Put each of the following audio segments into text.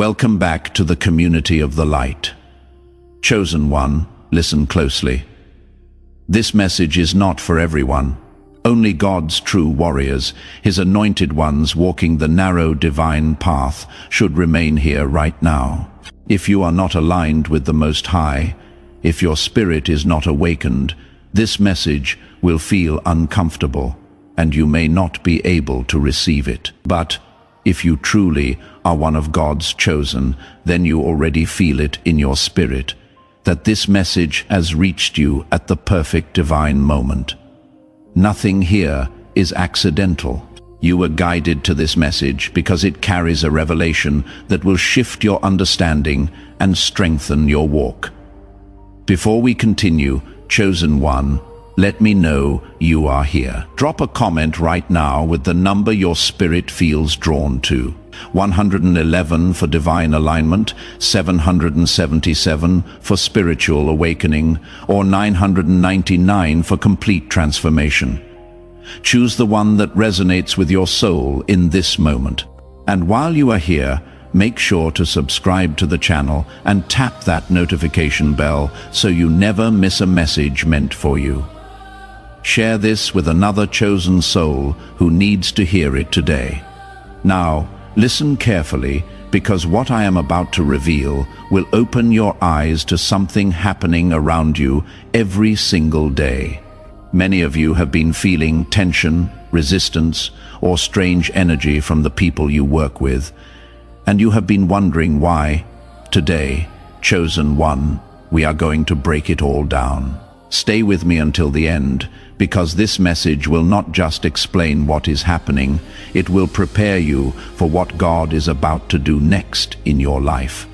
Welcome back to the community of the light. Chosen one, listen closely. This message is not for everyone. Only God's true warriors, his anointed ones walking the narrow divine path, should remain here right now. If you are not aligned with the Most High, if your spirit is not awakened, this message will feel uncomfortable, and you may not be able to receive it. But if you truly are one of God's chosen, then you already feel it in your spirit, that this message has reached you at the perfect divine moment. Nothing here is accidental. You were guided to this message because it carries a revelation that will shift your understanding and strengthen your walk. Before we continue, Chosen One, let me know you are here. Drop a comment right now with the number your spirit feels drawn to. 111 for divine alignment, 777 for spiritual awakening, or 999 for complete transformation. Choose the one that resonates with your soul in this moment. And while you are here, make sure to subscribe to the channel and tap that notification bell so you never miss a message meant for you. Share this with another chosen soul who needs to hear it today. Now, listen carefully, because what I am about to reveal will open your eyes to something happening around you every single day. Many of you have been feeling tension, resistance, or strange energy from the people you work with, and you have been wondering why. Today, Chosen One, we are going to break it all down. Stay with me until the end, because this message will not just explain what is happening, it will prepare you for what God is about to do next in your life.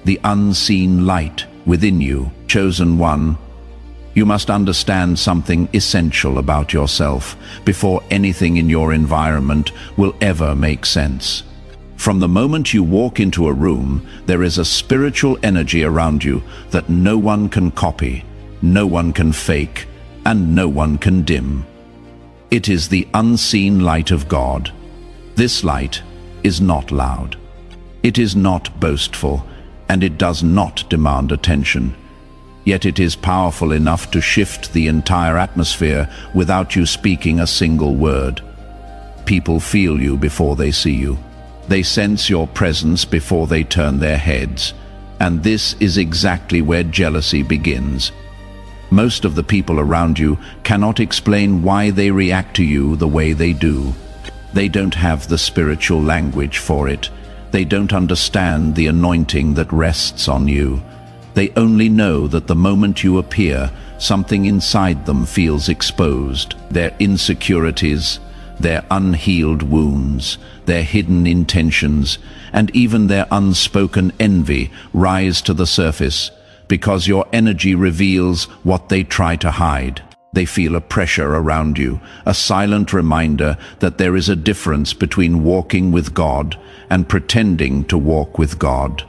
The unseen light within you, Chosen One. You must understand something essential about yourself before anything in your environment will ever make sense. From the moment you walk into a room, there is a spiritual energy around you that no one can copy, no one can fake, and no one can dim. It is the unseen light of God. This light is not loud. It is not boastful, and it does not demand attention. Yet it is powerful enough to shift the entire atmosphere without you speaking a single word. People feel you before they see you. They sense your presence before they turn their heads. And this is exactly where jealousy begins. Most of the people around you cannot explain why they react to you the way they do. They don't have the spiritual language for it. They don't understand the anointing that rests on you. They only know that the moment you appear, something inside them feels exposed. Their insecurities, their unhealed wounds, their hidden intentions, and even their unspoken envy rise to the surface, because your energy reveals what they try to hide. They feel a pressure around you, a silent reminder that there is a difference between walking with God and pretending to walk with God.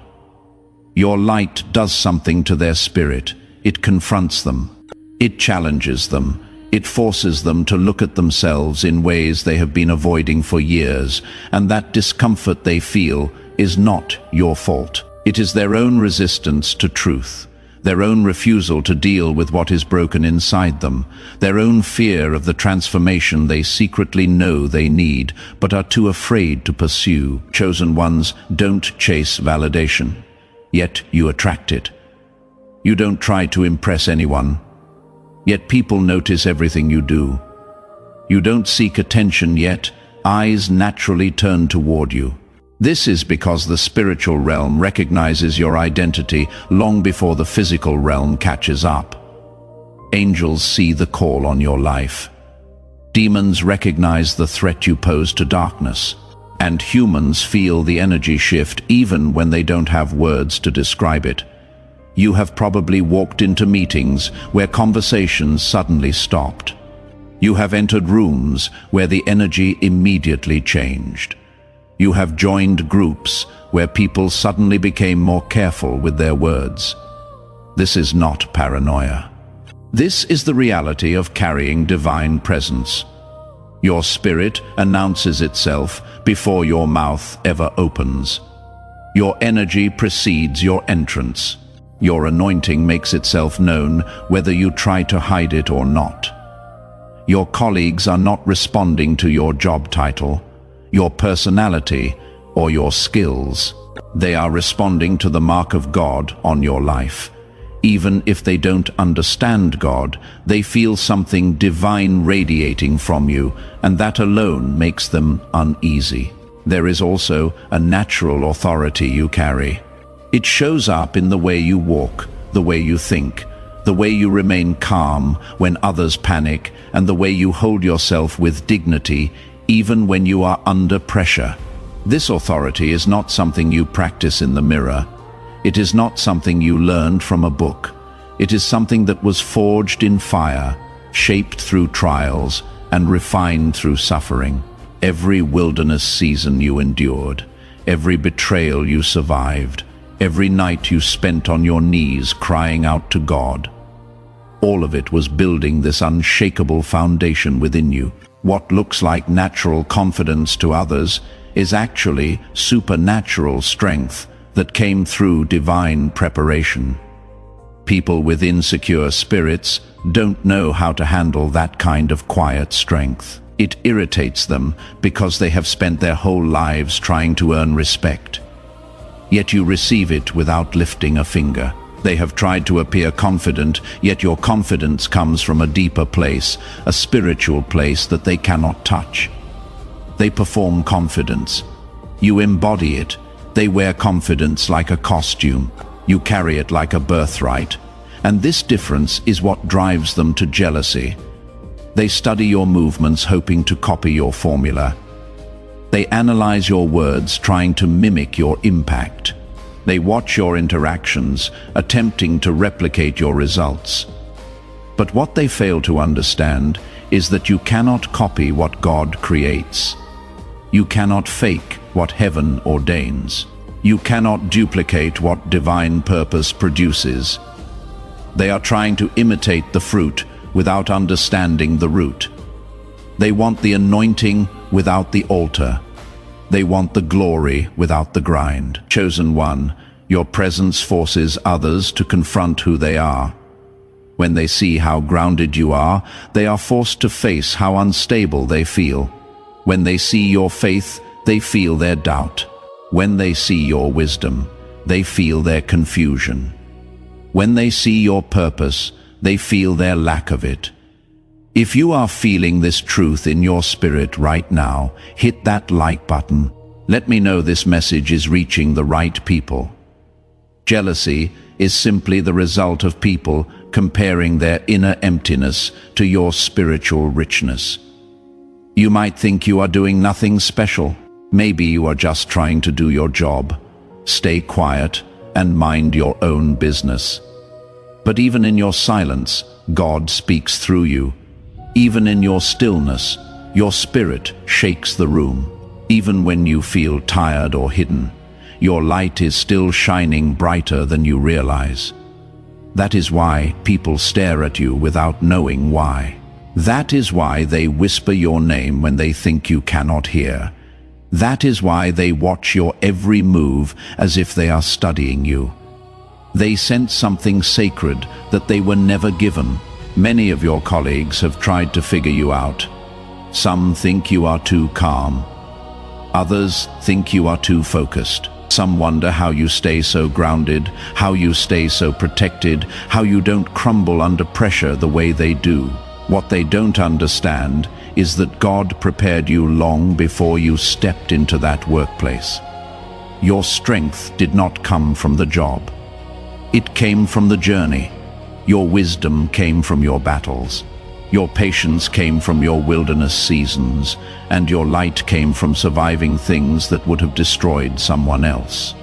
Your light does something to their spirit. It confronts them. It challenges them. It forces them to look at themselves in ways they have been avoiding for years, and that discomfort they feel is not your fault. It is their own resistance to truth, their own refusal to deal with what is broken inside them, their own fear of the transformation they secretly know they need, but are too afraid to pursue. Chosen ones don't chase validation, yet you attract it. You don't try to impress anyone, yet people notice everything you do. You don't seek attention, yet eyes naturally turn toward you. This is because the spiritual realm recognizes your identity long before the physical realm catches up. Angels see the call on your life. Demons recognize the threat you pose to darkness. And humans feel the energy shift even when they don't have words to describe it. You have probably walked into meetings where conversations suddenly stopped. You have entered rooms where the energy immediately changed. You have joined groups where people suddenly became more careful with their words. This is not paranoia. This is the reality of carrying divine presence. Your spirit announces itself before your mouth ever opens. Your energy precedes your entrance. Your anointing makes itself known whether you try to hide it or not. Your colleagues are not responding to your job title, your personality, or your skills. They are responding to the mark of God on your life. Even if they don't understand God, they feel something divine radiating from you, and that alone makes them uneasy. There is also a natural authority you carry. It shows up in the way you walk, the way you think, the way you remain calm when others panic, and the way you hold yourself with dignity even when you are under pressure. This authority is not something you practice in the mirror. It is not something you learned from a book. It is something that was forged in fire, shaped through trials, and refined through suffering. Every wilderness season you endured, every betrayal you survived, every night you spent on your knees crying out to God, all of it was building this unshakable foundation within you. What looks like natural confidence to others is actually supernatural strength that came through divine preparation. People with insecure spirits don't know how to handle that kind of quiet strength. It irritates them because they have spent their whole lives trying to earn respect. Yet you receive it without lifting a finger. They have tried to appear confident, yet your confidence comes from a deeper place, a spiritual place that they cannot touch. They perform confidence. You embody it. They wear confidence like a costume. You carry it like a birthright. And this difference is what drives them to jealousy. They study your movements hoping to copy your formula. They analyze your words trying to mimic your impact. They watch your interactions, attempting to replicate your results. But what they fail to understand is that you cannot copy what God creates. You cannot fake what heaven ordains. You cannot duplicate what divine purpose produces. They are trying to imitate the fruit without understanding the root. They want the anointing without the altar. They want the glory without the grind. Chosen one, your presence forces others to confront who they are. When they see how grounded you are, they are forced to face how unstable they feel. When they see your faith, they feel their doubt. When they see your wisdom, they feel their confusion. When they see your purpose, they feel their lack of it. If you are feeling this truth in your spirit right now, hit that like button. Let me know this message is reaching the right people. Jealousy is simply the result of people comparing their inner emptiness to your spiritual richness. You might think you are doing nothing special. Maybe you are just trying to do your job. Stay quiet and mind your own business. But even in your silence, God speaks through you. Even in your stillness, your spirit shakes the room. Even when you feel tired or hidden, your light is still shining brighter than you realize. That is why people stare at you without knowing why. That is why they whisper your name when they think you cannot hear. That is why they watch your every move as if they are studying you. They sense something sacred that they were never given. Many of your colleagues have tried to figure you out. Some think you are too calm. Others think you are too focused. Some wonder how you stay so grounded, how you stay so protected, how you don't crumble under pressure the way they do. What they don't understand is that God prepared you long before you stepped into that workplace. Your strength did not come from the job. It came from the journey. Your wisdom came from your battles. Your patience came from your wilderness seasons, and your light came from surviving things that would have destroyed someone else.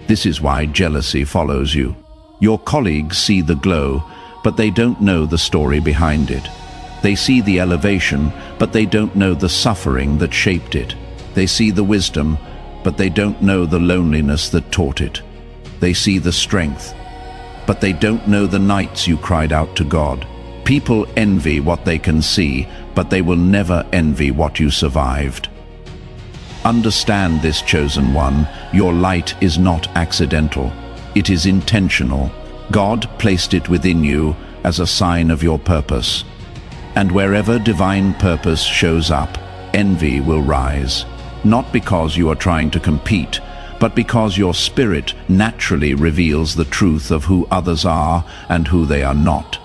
This is why jealousy follows you. Your colleagues see the glow, but they don't know the story behind it. They see the elevation, but they don't know the suffering that shaped it. They see the wisdom, but they don't know the loneliness that taught it. They see the strength, but they don't know the nights you cried out to God. People envy what they can see, but they will never envy what you survived. Understand this, chosen one, your light is not accidental. It is intentional. God placed it within you as a sign of your purpose. And wherever divine purpose shows up, envy will rise. Not because you are trying to compete, but because your spirit naturally reveals the truth of who others are and who they are not.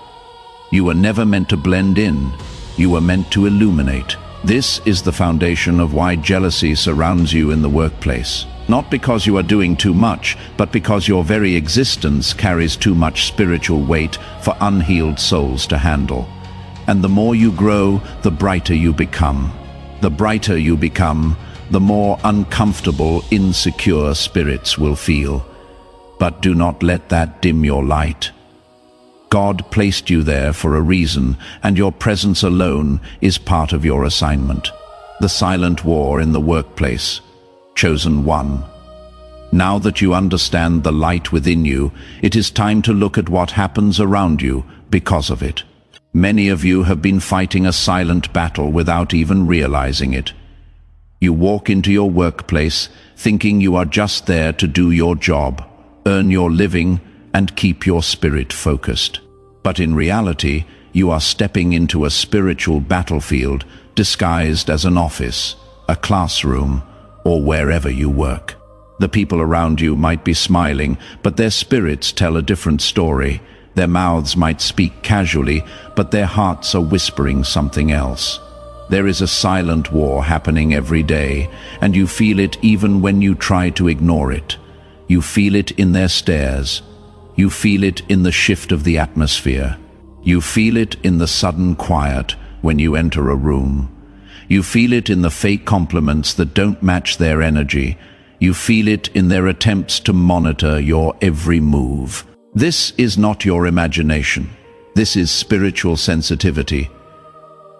You were never meant to blend in. You were meant to illuminate. This is the foundation of why jealousy surrounds you in the workplace. Not because you are doing too much, but because your very existence carries too much spiritual weight for unhealed souls to handle. And the more you grow, the brighter you become. The brighter you become, the more uncomfortable, insecure spirits will feel. But do not let that dim your light. God placed you there for a reason, and your presence alone is part of your assignment. The silent war in the workplace. Chosen one. Now that you understand the light within you, it is time to look at what happens around you because of it. Many of you have been fighting a silent battle without even realizing it. You walk into your workplace thinking you are just there to do your job, earn your living, and keep your spirit focused. But in reality, you are stepping into a spiritual battlefield disguised as an office, a classroom, or wherever you work. The people around you might be smiling, but their spirits tell a different story. Their mouths might speak casually, but their hearts are whispering something else. There is a silent war happening every day, and you feel it even when you try to ignore it. You feel it in their stares. You feel it in the shift of the atmosphere. You feel it in the sudden quiet when you enter a room. You feel it in the fake compliments that don't match their energy. You feel it in their attempts to monitor your every move. This is not your imagination. This is spiritual sensitivity.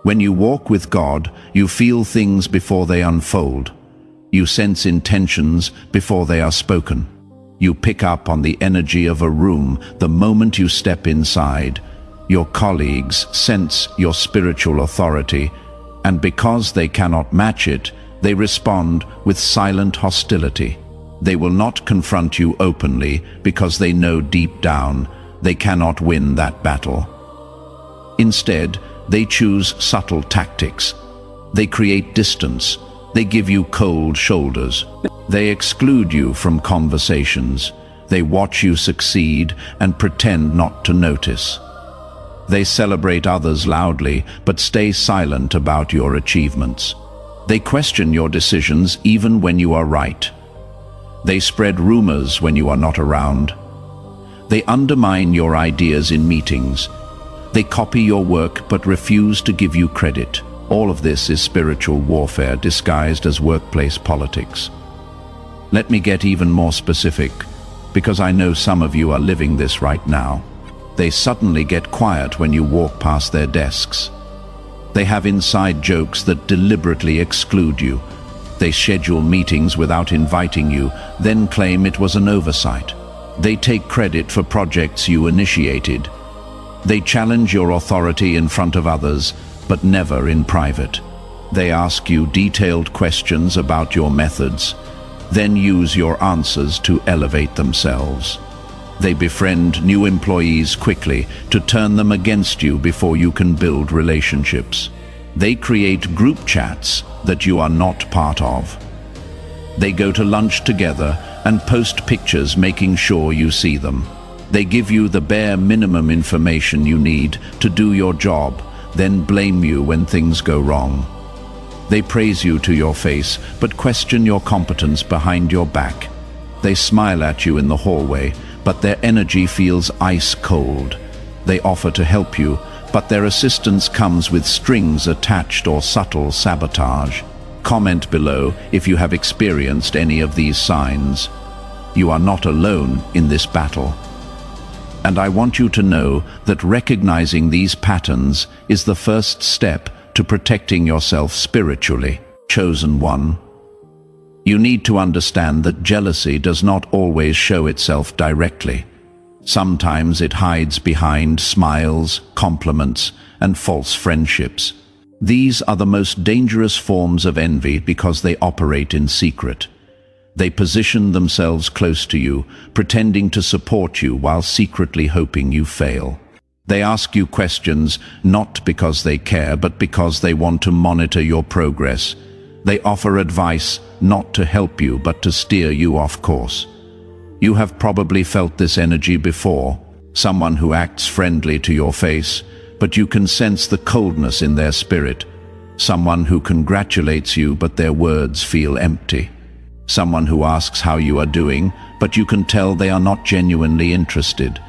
When you walk with God, you feel things before they unfold. You sense intentions before they are spoken. You pick up on the energy of a room the moment you step inside. Your colleagues sense your spiritual authority, and because they cannot match it, they respond with silent hostility. They will not confront you openly because they know deep down they cannot win that battle. Instead, they choose subtle tactics. They create distance. They give you cold shoulders. They exclude you from conversations. They watch you succeed and pretend not to notice. They celebrate others loudly, but stay silent about your achievements. They question your decisions even when you are right. They spread rumors when you are not around. They undermine your ideas in meetings. They copy your work but refuse to give you credit. All of this is spiritual warfare disguised as workplace politics. Let me get even more specific, because I know some of you are living this right now. They suddenly get quiet when you walk past their desks. They have inside jokes that deliberately exclude you. They schedule meetings without inviting you, then claim it was an oversight. They take credit for projects you initiated. They challenge your authority in front of others, but never in private. They ask you detailed questions about your methods, then use your answers to elevate themselves. They befriend new employees quickly to turn them against you before you can build relationships. They create group chats that you are not part of. They go to lunch together and post pictures making sure you see them. They give you the bare minimum information you need to do your job, then blame you when things go wrong. They praise you to your face, but question your competence behind your back. They smile at you in the hallway, but their energy feels ice cold. They offer to help you, but their assistance comes with strings attached or subtle sabotage. Comment below if you have experienced any of these signs. You are not alone in this battle. And I want you to know that recognizing these patterns is the first step to protecting yourself spiritually. Chosen one. You need to understand that jealousy does not always show itself directly. Sometimes it hides behind smiles, compliments, and false friendships. These are the most dangerous forms of envy because they operate in secret. They position themselves close to you, pretending to support you while secretly hoping you fail. They ask you questions not because they care, but because they want to monitor your progress. They offer advice not to help you, but to steer you off course. You have probably felt this energy before. Someone who acts friendly to your face, but you can sense the coldness in their spirit. Someone who congratulates you, but their words feel empty. Someone who asks how you are doing, but you can tell they are not genuinely interested.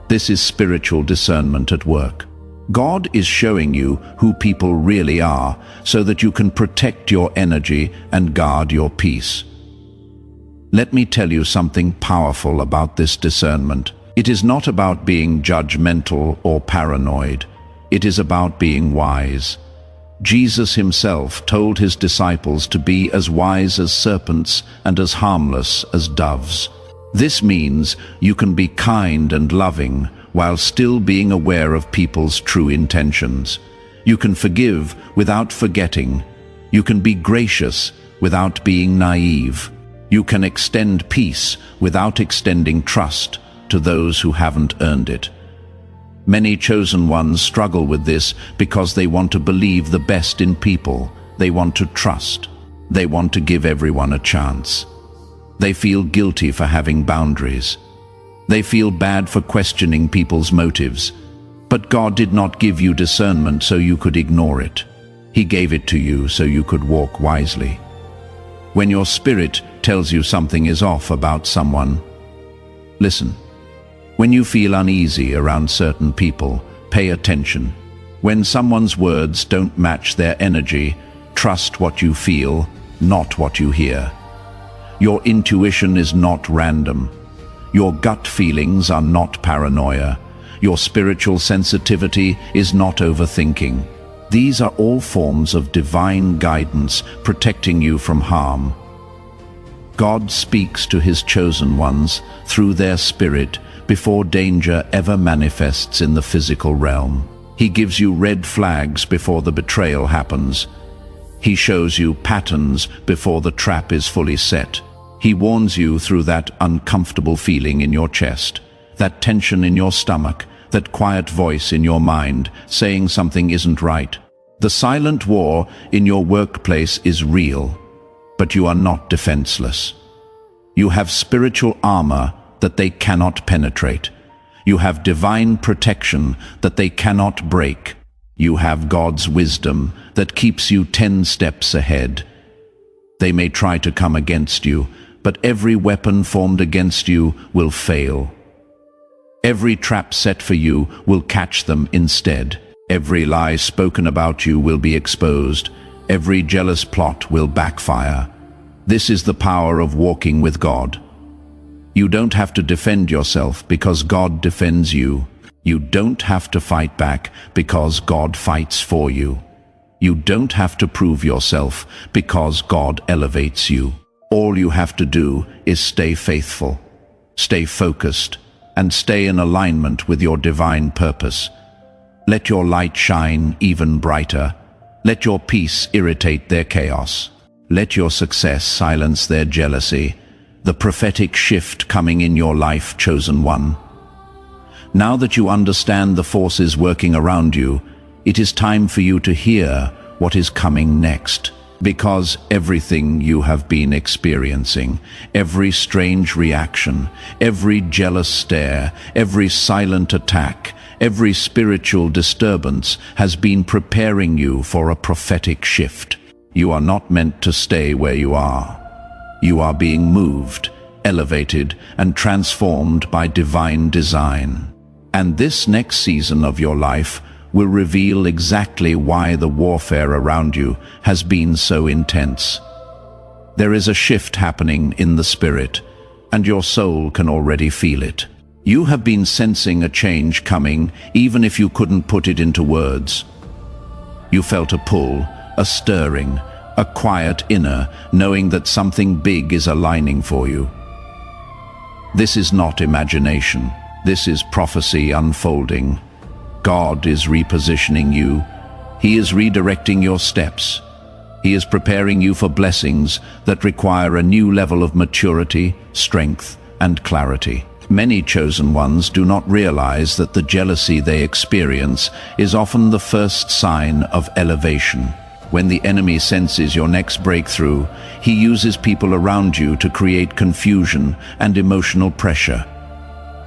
This is spiritual discernment at work. God is showing you who people really are, so that you can protect your energy and guard your peace. Let me tell you something powerful about this discernment. It is not about being judgmental or paranoid. It is about being wise. Jesus himself told his disciples to be as wise as serpents and as harmless as doves. This means you can be kind and loving while still being aware of people's true intentions. You can forgive without forgetting. You can be gracious without being naive. You can extend peace without extending trust to those who haven't earned it. Many chosen ones struggle with this because they want to believe the best in people. They want to trust. They want to give everyone a chance. They feel guilty for having boundaries. They feel bad for questioning people's motives. But God did not give you discernment so you could ignore it. He gave it to you so you could walk wisely. When your spirit tells you something is off about someone, listen. When you feel uneasy around certain people, pay attention. When someone's words don't match their energy, trust what you feel, not what you hear. Your intuition is not random. Your gut feelings are not paranoia. Your spiritual sensitivity is not overthinking. These are all forms of divine guidance protecting you from harm. God speaks to his chosen ones through their spirit before danger ever manifests in the physical realm. He gives you red flags before the betrayal happens. He shows you patterns before the trap is fully set. He warns you through that uncomfortable feeling in your chest, that tension in your stomach, that quiet voice in your mind saying something isn't right. The silent war in your workplace is real, but you are not defenseless. You have spiritual armor that they cannot penetrate. You have divine protection that they cannot break. You have God's wisdom that keeps you 10 steps ahead. They may try to come against you, but every weapon formed against you will fail. Every trap set for you will catch them instead. Every lie spoken about you will be exposed. Every jealous plot will backfire. This is the power of walking with God. You don't have to defend yourself because God defends you. You don't have to fight back because God fights for you. You don't have to prove yourself because God elevates you. All you have to do is stay faithful, stay focused, and stay in alignment with your divine purpose. Let your light shine even brighter. Let your peace irritate their chaos. Let your success silence their jealousy. The prophetic shift coming in your life, chosen one. Now that you understand the forces working around you, it is time for you to hear what is coming next. Because everything you have been experiencing, every strange reaction, every jealous stare, every silent attack, every spiritual disturbance has been preparing you for a prophetic shift. You are not meant to stay where you are. You are being moved, elevated, and transformed by divine design. And this next season of your life will reveal exactly why the warfare around you has been so intense. There is a shift happening in the spirit, and your soul can already feel it. You have been sensing a change coming, even if you couldn't put it into words. You felt a pull, a stirring, a quiet inner, knowing that something big is aligning for you. This is not imagination. This is prophecy unfolding. God is repositioning you. He is redirecting your steps. He is preparing you for blessings that require a new level of maturity, strength, and clarity. Many chosen ones do not realize that the jealousy they experience is often the first sign of elevation. When the enemy senses your next breakthrough, he uses people around you to create confusion and emotional pressure.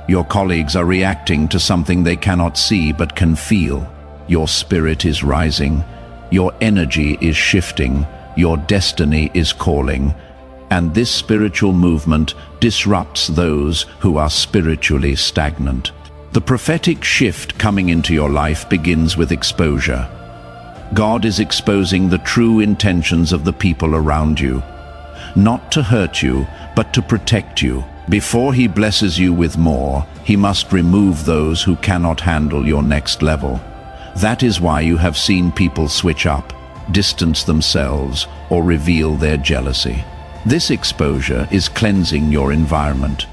Your colleagues are reacting to something they cannot see but can feel. Your spirit is rising, your energy is shifting, your destiny is calling, and this spiritual movement disrupts those who are spiritually stagnant. The prophetic shift coming into your life begins with exposure. God is exposing the true intentions of the people around you, not to hurt you, but to protect you. Before he blesses you with more, he must remove those who cannot handle your next level. That is why you have seen people switch up, distance themselves, or reveal their jealousy. This exposure is cleansing your environment.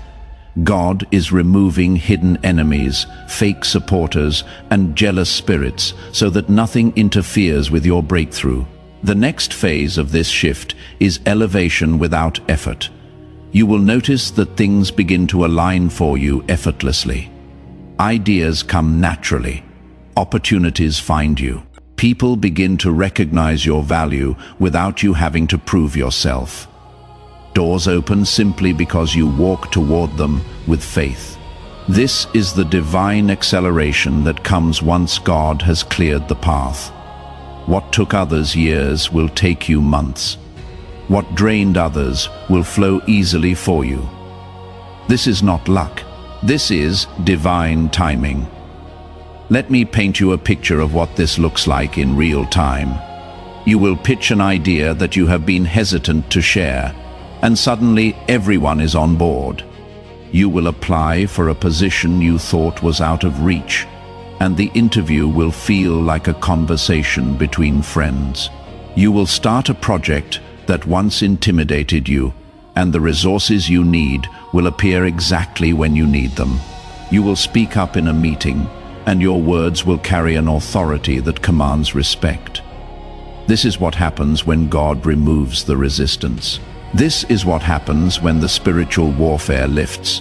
God is removing hidden enemies, fake supporters, and jealous spirits so that nothing interferes with your breakthrough. The next phase of this shift is elevation without effort. You will notice that things begin to align for you effortlessly. Ideas come naturally. Opportunities find you. People begin to recognize your value without you having to prove yourself. Doors open simply because you walk toward them with faith. This is the divine acceleration that comes once God has cleared the path. What took others years will take you months. What drained others will flow easily for you. This is not luck. This is divine timing. Let me paint you a picture of what this looks like in real time. You will pitch an idea that you have been hesitant to share, and suddenly everyone is on board. You will apply for a position you thought was out of reach, and the interview will feel like a conversation between friends. You will start a project that once intimidated you, and the resources you need will appear exactly when you need them. You will speak up in a meeting, and your words will carry an authority that commands respect. This is what happens when God removes the resistance. This is what happens when the spiritual warfare lifts.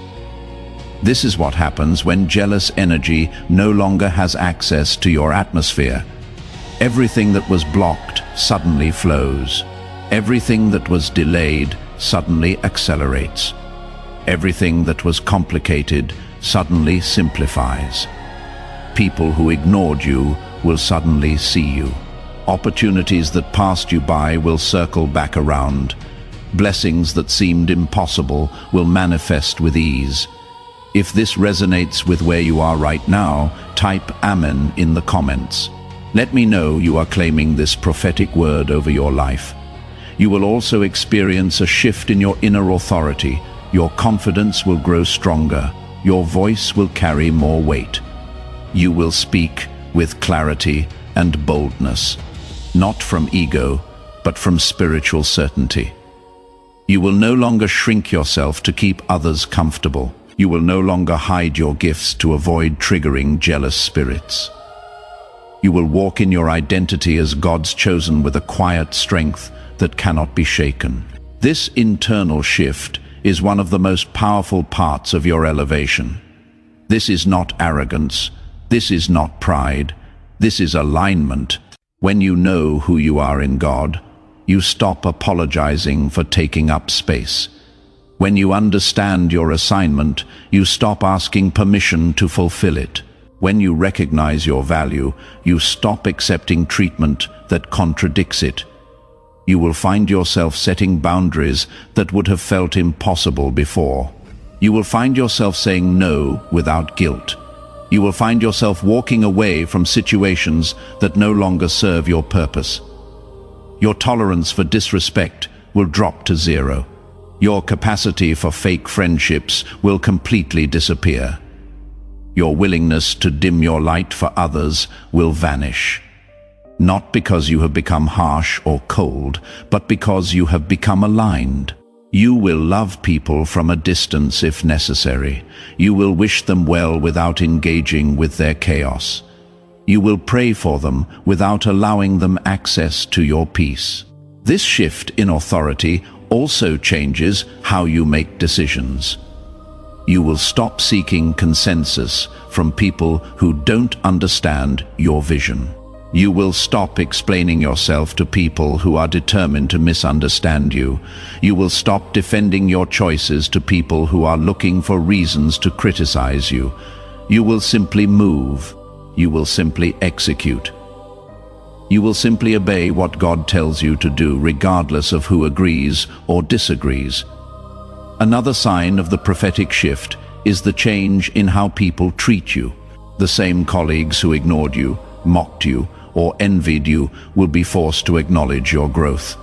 This is what happens when jealous energy no longer has access to your atmosphere. Everything that was blocked suddenly flows. Everything that was delayed suddenly accelerates. Everything that was complicated suddenly simplifies. People who ignored you will suddenly see you. Opportunities that passed you by will circle back around. Blessings that seemed impossible will manifest with ease. If this resonates with where you are right now, type Amen in the comments. Let me know you are claiming this prophetic word over your life. You will also experience a shift in your inner authority. Your confidence will grow stronger. Your voice will carry more weight. You will speak with clarity and boldness, not from ego, but from spiritual certainty. You will no longer shrink yourself to keep others comfortable. You will no longer hide your gifts to avoid triggering jealous spirits. You will walk in your identity as God's chosen with a quiet strength that cannot be shaken. This internal shift is one of the most powerful parts of your elevation. This is not arrogance. This is not pride. This is alignment. When you know who you are in God, you stop apologizing for taking up space. When you understand your assignment, you stop asking permission to fulfill it. When you recognize your value, you stop accepting treatment that contradicts it. You will find yourself setting boundaries that would have felt impossible before. You will find yourself saying no without guilt. You will find yourself walking away from situations that no longer serve your purpose. Your tolerance for disrespect will drop to zero. Your capacity for fake friendships will completely disappear. Your willingness to dim your light for others will vanish. Not because you have become harsh or cold, but because you have become aligned. You will love people from a distance if necessary. You will wish them well without engaging with their chaos. You will pray for them without allowing them access to your peace. This shift in authority also changes how you make decisions. You will stop seeking consensus from people who don't understand your vision. You will stop explaining yourself to people who are determined to misunderstand you. You will stop defending your choices to people who are looking for reasons to criticize you. You will simply move. You will simply execute. You will simply obey what God tells you to do, regardless of who agrees or disagrees. Another sign of the prophetic shift is the change in how people treat you. The same colleagues who ignored you, mocked you, or envied you will be forced to acknowledge your growth.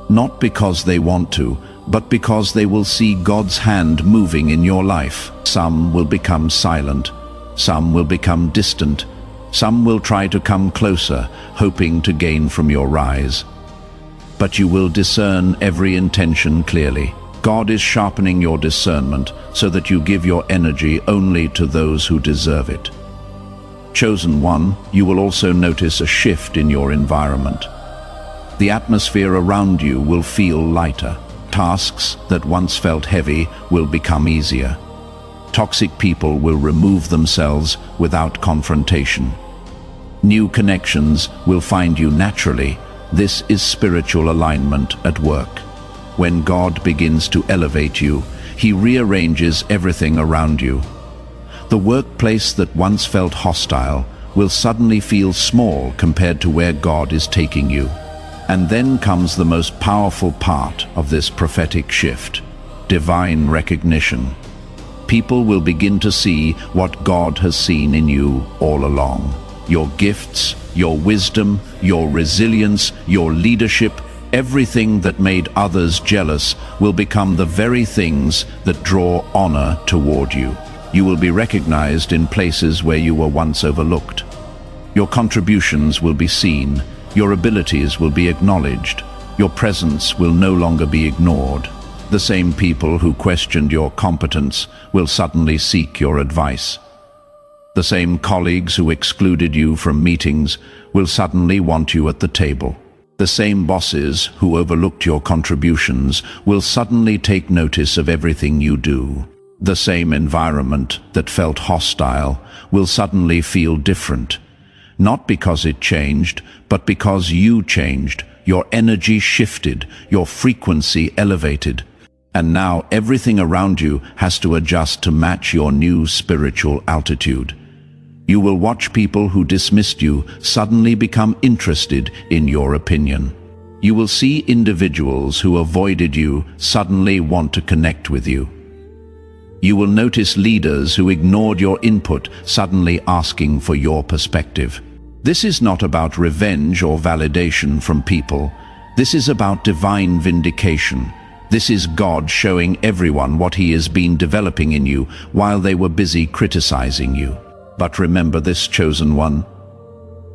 Not because they want to, but because they will see God's hand moving in your life. Some will become silent. Some will become distant. Some will try to come closer, hoping to gain from your rise. But you will discern every intention clearly. God is sharpening your discernment so that you give your energy only to those who deserve it. Chosen one, you will also notice a shift in your environment. The atmosphere around you will feel lighter. Tasks that once felt heavy will become easier. Toxic people will remove themselves without confrontation. New connections will find you naturally. This is spiritual alignment at work. When God begins to elevate you, He rearranges everything around you. The workplace that once felt hostile will suddenly feel small compared to where God is taking you. And then comes the most powerful part of this prophetic shift: divine recognition. People will begin to see what God has seen in you all along. Your gifts, your wisdom, your resilience, your leadership, everything that made others jealous will become the very things that draw honor toward you. You will be recognized in places where you were once overlooked. Your contributions will be seen. Your abilities will be acknowledged. Your presence will no longer be ignored. The same people who questioned your competence will suddenly seek your advice. The same colleagues who excluded you from meetings will suddenly want you at the table. The same bosses who overlooked your contributions will suddenly take notice of everything you do. The same environment that felt hostile will suddenly feel different. Not because it changed, but because you changed. Your energy shifted, your frequency elevated. And now everything around you has to adjust to match your new spiritual altitude. You will watch people who dismissed you suddenly become interested in your opinion. You will see individuals who avoided you suddenly want to connect with you. You will notice leaders who ignored your input suddenly asking for your perspective. This is not about revenge or validation from people. This is about divine vindication. This is God showing everyone what He has been developing in you while they were busy criticizing you. But remember this, chosen one.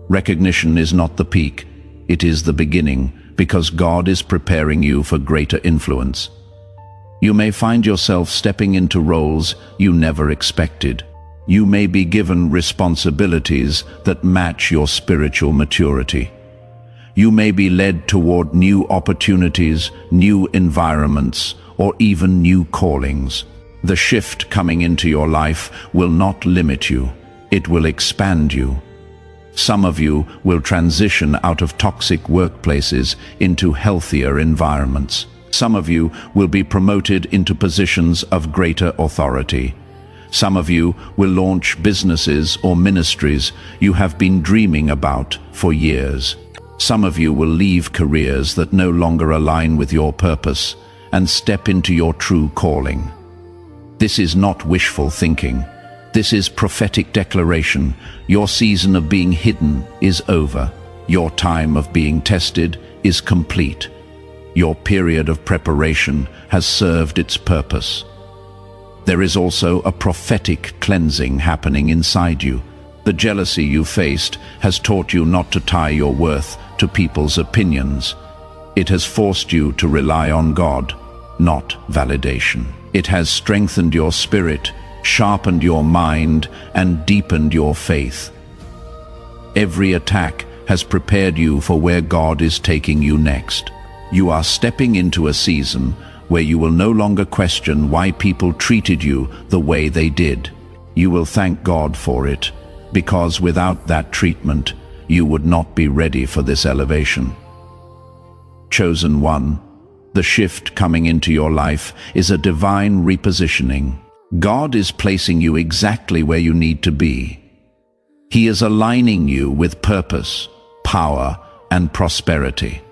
Recognition is not the peak. It is the beginning, because God is preparing you for greater influence. You may find yourself stepping into roles you never expected. You may be given responsibilities that match your spiritual maturity. You may be led toward new opportunities, new environments, or even new callings. The shift coming into your life will not limit you. It will expand you. Some of you will transition out of toxic workplaces into healthier environments. Some of you will be promoted into positions of greater authority. Some of you will launch businesses or ministries you have been dreaming about for years. Some of you will leave careers that no longer align with your purpose and step into your true calling. This is not wishful thinking. This is prophetic declaration. Your season of being hidden is over. Your time of being tested is complete. Your period of preparation has served its purpose. There is also a prophetic cleansing happening inside you. The jealousy you faced has taught you not to tie your worth to people's opinions. It has forced you to rely on God, not validation. It has strengthened your spirit, sharpened your mind, and deepened your faith. Every attack has prepared you for where God is taking you next. You are stepping into a season where you will no longer question why people treated you the way they did. You will thank God for it, because without that treatment, you would not be ready for this elevation. Chosen one, the shift coming into your life is a divine repositioning. God is placing you exactly where you need to be. He is aligning you with purpose, power, and prosperity.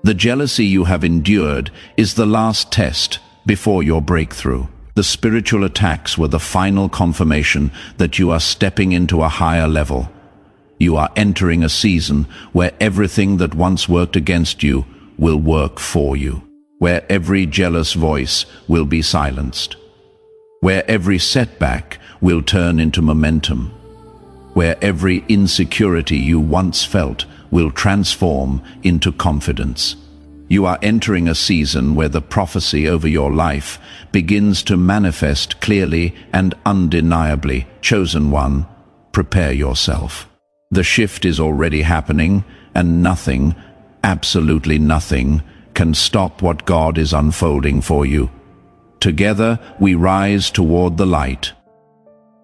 The jealousy you have endured is the last test before your breakthrough. The spiritual attacks were the final confirmation that you are stepping into a higher level. You are entering a season where everything that once worked against you will work for you, where every jealous voice will be silenced, where every setback will turn into momentum, where every insecurity you once felt will transform into confidence. You are entering a season where the prophecy over your life begins to manifest clearly and undeniably. Chosen one, prepare yourself. The shift is already happening, and nothing, absolutely nothing, can stop what God is unfolding for you. Together we rise toward the light.